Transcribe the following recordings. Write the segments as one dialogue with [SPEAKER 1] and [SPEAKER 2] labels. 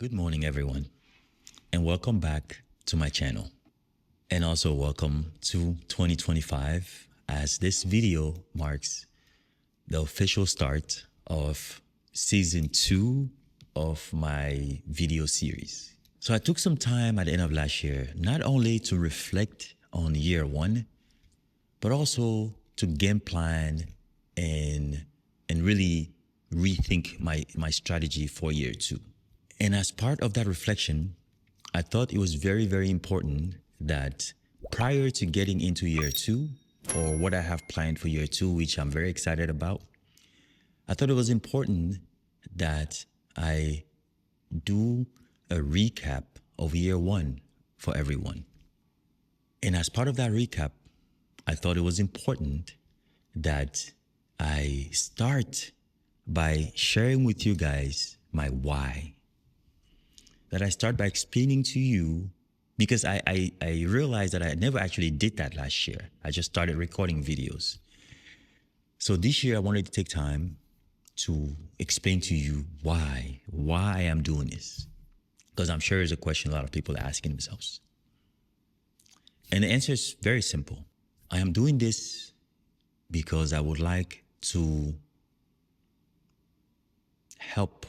[SPEAKER 1] Good morning, everyone, and welcome back to my channel. And also welcome to 2025, as this video marks the official start of season 2 of my video series. So I took some time at the end of last year, not only to reflect on year 1, but also to game plan and really rethink my strategy for year 2. And as part of that reflection, I thought it was very, very important that prior to getting into year 2, or what I have planned for year 2, which I'm very excited about, I thought it was important that I do a recap of year 1 for everyone. And as part of that recap, I thought it was important that I start by sharing with you guys my why. That I start by explaining to you, because I realized that I never actually did that last year. I just started recording videos. So this year I wanted to take time to explain to you why I am doing this. Because I'm sure it's a question a lot of people are asking themselves. And the answer is very simple. I am doing this because I would like to help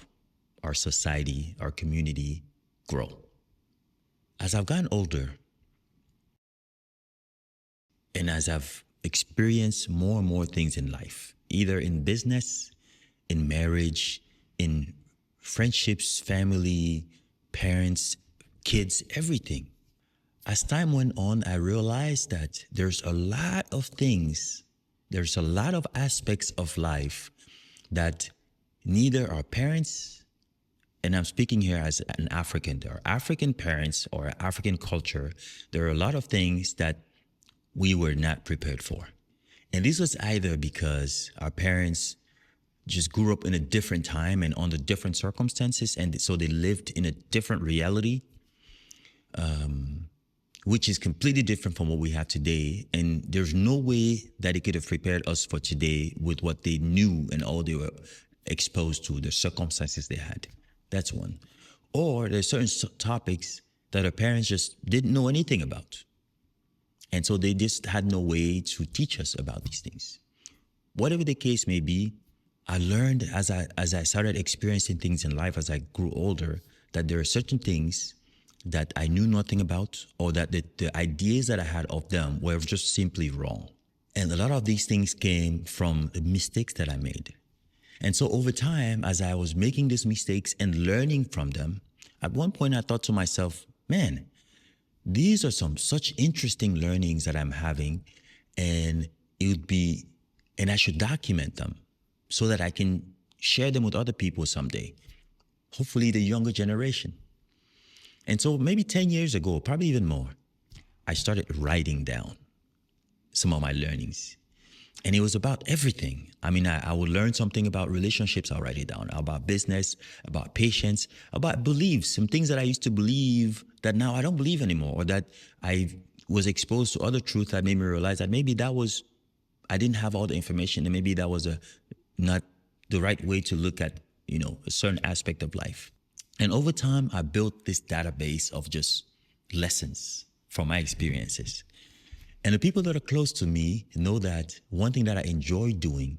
[SPEAKER 1] our society, our community grow. As I've gotten older, and as I've experienced more and more things in life, either in business, in marriage, in friendships, family, parents, kids, everything. As time went on, I realized that there's a lot of things, there's a lot of aspects of life that neither our parents, and I'm speaking here as an African, there are African parents or African culture, there are a lot of things that we were not prepared for. And this was either because our parents just grew up in a different time and under different circumstances, and so they lived in a different reality, which is completely different from what we have today. And there's no way that it could have prepared us for today with what they knew and all they were exposed to, the circumstances they had. That's one. Or there's certain topics that our parents just didn't know anything about. And so they just had no way to teach us about these things. Whatever the case may be, I learned as I started experiencing things in life as I grew older, that there are certain things that I knew nothing about, or that the ideas that I had of them were just simply wrong. And a lot of these things came from the mistakes that I made. And so over time, as I was making these mistakes and learning from them, at one point I thought to myself, man, these are some such interesting learnings that I'm having, and I should document them so that I can share them with other people someday, hopefully the younger generation. And so maybe 10 years ago, probably even more, I started writing down some of my learnings. And it was about everything. I mean, I would learn something about relationships, I'll write it down, about business, about patience, about beliefs, some things that I used to believe that now I don't believe anymore, or that I was exposed to other truth that made me realize that maybe I didn't have all the information, and maybe that was not the right way to look at, a certain aspect of life. And over time, I built this database of just lessons from my experiences. And the people that are close to me know that one thing that I enjoy doing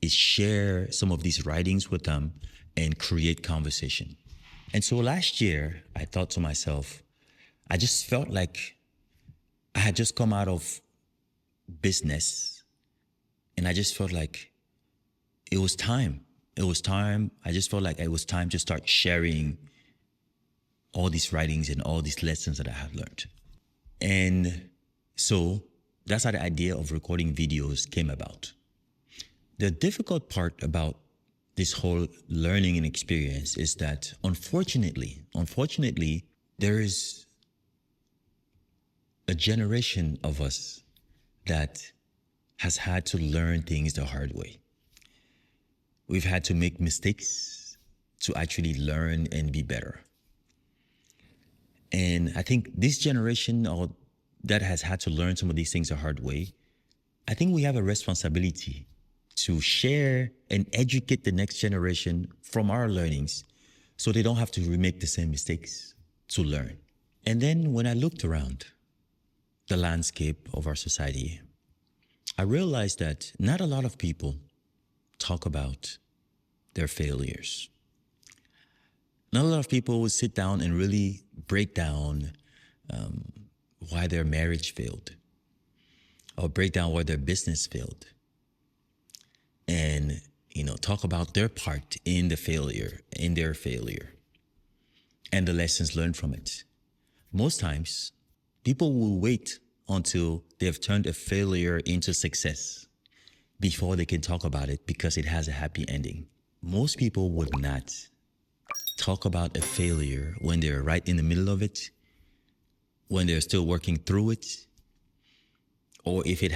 [SPEAKER 1] is share some of these writings with them and create conversation. And so last year, I thought to myself, I just felt like I had just come out of business, and I just felt like it was time. I just felt like it was time to start sharing all these writings and all these lessons that I had learned. And so that's how the idea of recording videos came about. The difficult part about this whole learning and experience is that unfortunately, there is a generation of us that has had to learn things the hard way. We've had to make mistakes to actually learn and be better. And I think this generation that has had to learn some of these things the hard way, I think we have a responsibility to share and educate the next generation from our learnings so they don't have to remake the same mistakes to learn. And then when I looked around the landscape of our society, I realized that not a lot of people talk about their failures. Not a lot of people would sit down and really break down why their marriage failed, or break down why their business failed, and talk about their part in the failure, in their failure, and the lessons learned from it. Most times, people will wait until they've turned a failure into success before they can talk about it because it has a happy ending. Most people would not talk about a failure when they're right in the middle of it, when they're still working through it, or if it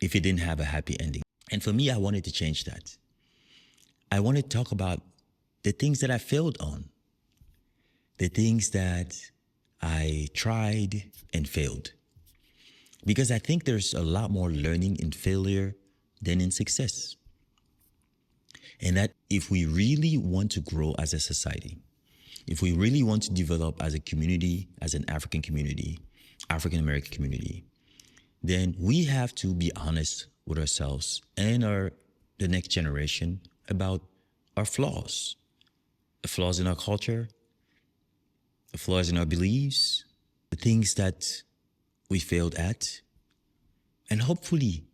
[SPEAKER 1] didn't have a happy ending. And for me, I wanted to change that. I wanted to talk about the things that I failed on, the things that I tried and failed. Because I think there's a lot more learning in failure than in success. And that if we really want to grow as a society, if we really want to develop as a community, as an African community, African American community, then we have to be honest with ourselves and the next generation about our flaws. The flaws in our culture, the flaws in our beliefs, the things that we failed at. And hopefully,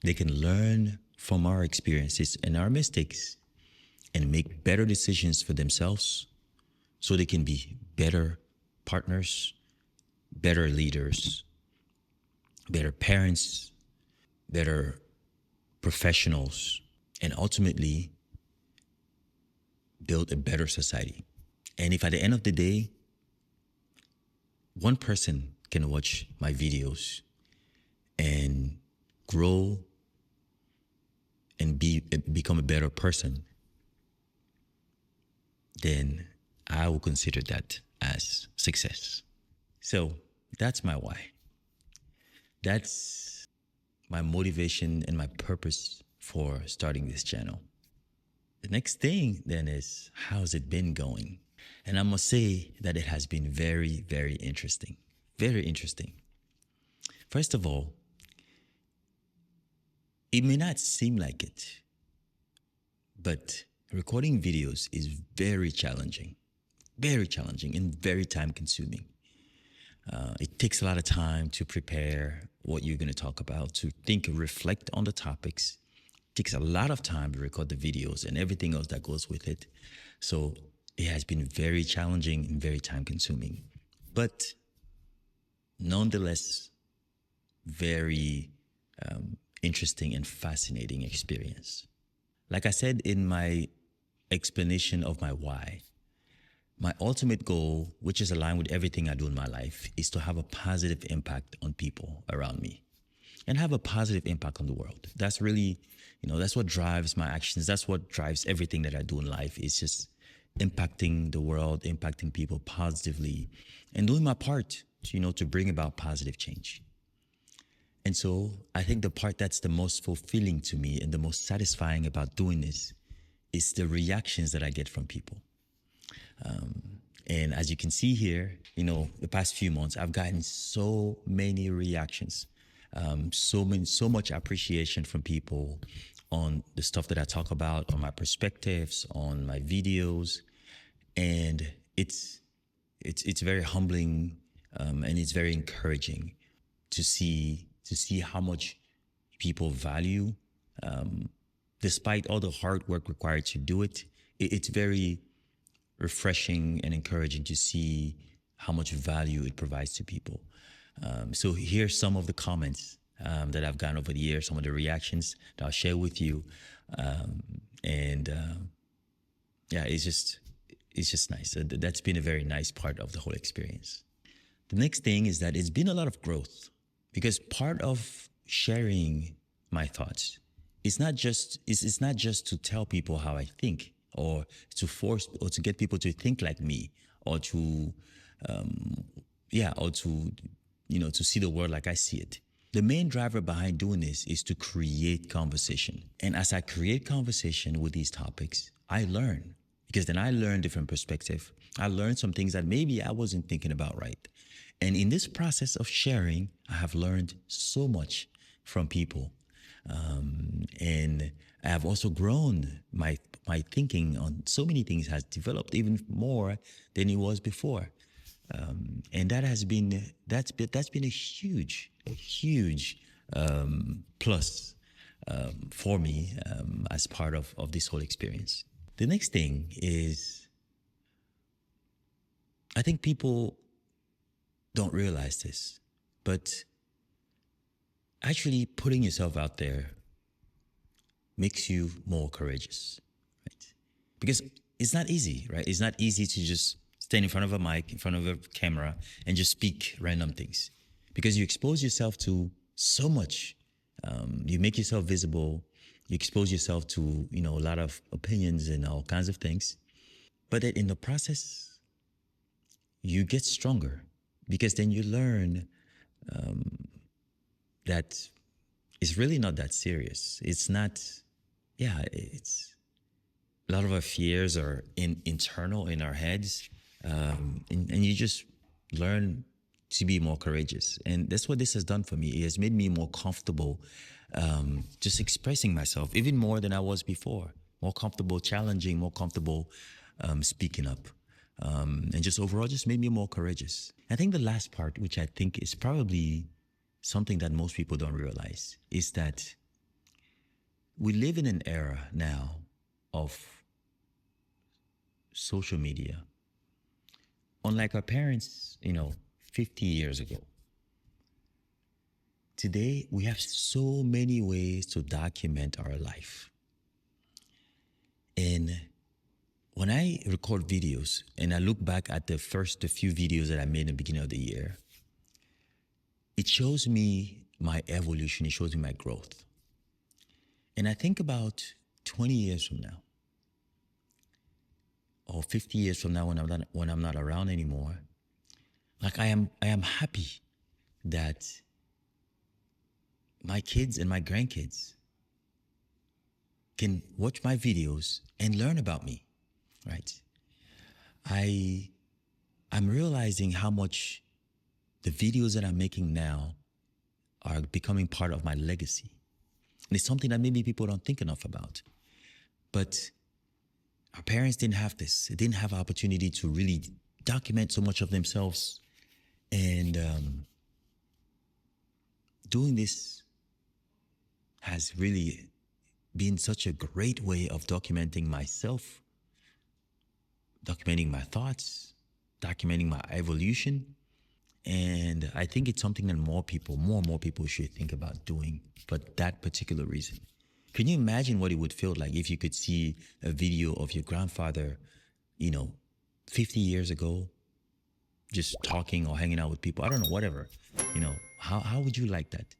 [SPEAKER 1] they can learn from our experiences and our mistakes and make better decisions for themselves so they can be better partners, better leaders, better parents, better professionals, and ultimately build a better society. And if at the end of the day, one person can watch my videos and grow and become a better person, then I will consider that as success. So that's my why. That's my motivation and my purpose for starting this channel. The next thing then is, how's it been going? And I must say that it has been very, very interesting. Very interesting. First of all, it may not seem like it, but recording videos is very challenging and very time consuming. It takes a lot of time to prepare what you're going to talk about, to think and reflect on the topics. It takes a lot of time to record the videos and everything else that goes with it. So it has been very challenging and very time consuming, but nonetheless, very interesting and fascinating experience. Like I said in my explanation of my why, my ultimate goal, which is aligned with everything I do in my life, is to have a positive impact on people around me and have a positive impact on the world. That's really, that's what drives my actions. That's what drives everything that I do in life. It's just impacting the world, impacting people positively, and doing my part, to bring about positive change. And so I think the part that's the most fulfilling to me and the most satisfying about doing this is the reactions that I get from people. And as you can see here, the past few months, I've gotten so many reactions, so much appreciation from people on the stuff that I talk about, on my perspectives, on my videos. And it's very humbling, and it's very encouraging to see how much people value, despite all the hard work required to do it. It's very refreshing and encouraging to see how much value it provides to people. So here's some of the comments that I've gotten over the years, some of the reactions that I'll share with you. It's just nice. That's been a very nice part of the whole experience. The next thing is that it's been a lot of growth, because part of sharing my thoughts is not just to tell people how I think, or to force or to get people to think like me, or to to see the world like I see it. The main driver behind doing this is to create conversation. And as I create conversation with these topics, I learn, because then I learned different perspective. I learned some things that maybe I wasn't thinking about right. And in this process of sharing, I have learned so much from people. And I have also grown. My thinking on so many things has developed even more than it was before. And that's been a huge plus for me as part of this whole experience. The next thing is, I think people don't realize this, but actually putting yourself out there makes you more courageous, right? Because it's not easy, right? It's not easy to just stand in front of a mic, in front of a camera, and just speak random things, because you expose yourself to so much. You make yourself visible. You expose yourself to a lot of opinions and all kinds of things. But that in the process, you get stronger, because then you learn that it's really not that serious. It's not, yeah, it's a lot of our fears are internal in our heads. And you just learn to be more courageous. And that's what this has done for me. It has made me more comfortable just expressing myself, even more than I was before. More comfortable challenging, more comfortable speaking up. And just overall just made me more courageous. I think the last part, which I think is probably something that most people don't realize, is that we live in an era now of social media. Unlike our parents, 50 years ago, today we have so many ways to document our life. And when I record videos and I look back at the few videos that I made in the beginning of the year, it shows me my evolution, it shows me my growth. And I think about 20 years from now, or 50 years from now when I'm not around anymore, like I am happy that my kids and my grandkids can watch my videos and learn about me, right? I'm realizing how much the videos that I'm making now are becoming part of my legacy. And it's something that maybe people don't think enough about. But our parents didn't have this. They didn't have opportunity to really document so much of themselves. And doing this has really been such a great way of documenting myself, documenting my thoughts, documenting my evolution. And I think it's something that more and more people should think about doing for that particular reason. Can you imagine what it would feel like if you could see a video of your grandfather, 50 years ago, just talking or hanging out with people? I don't know, whatever. How would you like that?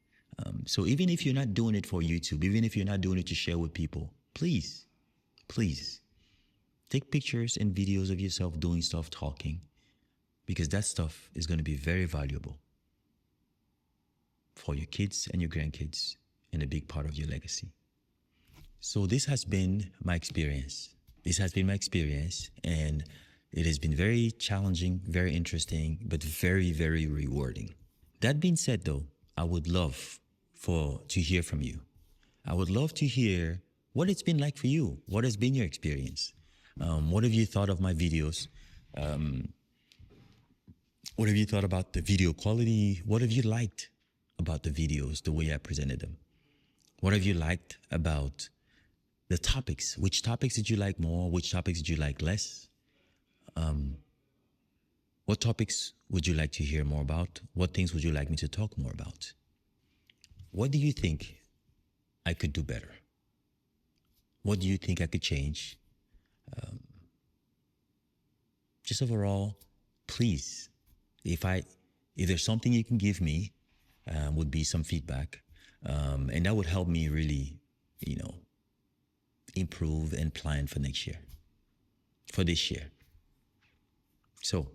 [SPEAKER 1] So even if you're not doing it for YouTube, even if you're not doing it to share with people, please take pictures and videos of yourself doing stuff, talking, because that stuff is going to be very valuable for your kids and your grandkids and a big part of your legacy. So this has been my experience. And it has been very challenging, very interesting, but very, very rewarding. That being said, though, I would love to hear from you. I would love to hear what it's been like for you. What has been your experience? What have you thought of my videos? What have you thought about the video quality? What have you liked about the videos, the way I presented them? What have you liked about the topics? Which topics did you like more? Which topics did you like less? What topics would you like to hear more about? What things would you like me to talk more about? What do you think I could do better? What do you think I could change? Just overall, please, if there's something you can give me, would be some feedback. And that would help me really, improve and plan for next year, for this year. So,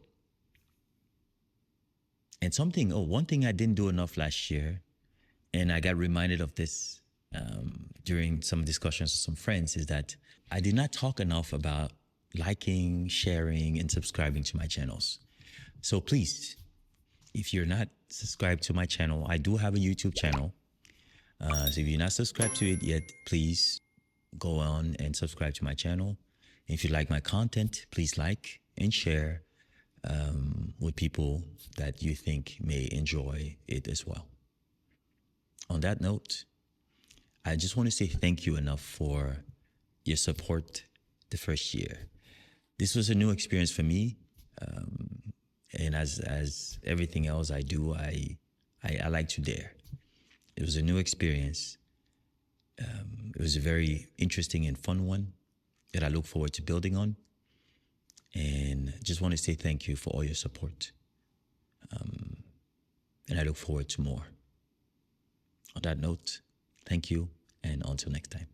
[SPEAKER 1] and one thing I didn't do enough last year, and I got reminded of this during some discussions with some friends, is that I did not talk enough about liking, sharing, and subscribing to my channels. So please, if you're not subscribed to my channel, I do have a YouTube channel. So if you're not subscribed to it yet, please go on and subscribe to my channel. If you like my content, please like and share with people that you think may enjoy it as well. On that note, I just want to say thank you enough for your support the first year. This was a new experience for me. And as everything else I do, I like to dare. It was a new experience. It was a very interesting and fun one that I look forward to building on. And just want to say thank you for all your support. And I look forward to more. On that note, thank you, and until next time.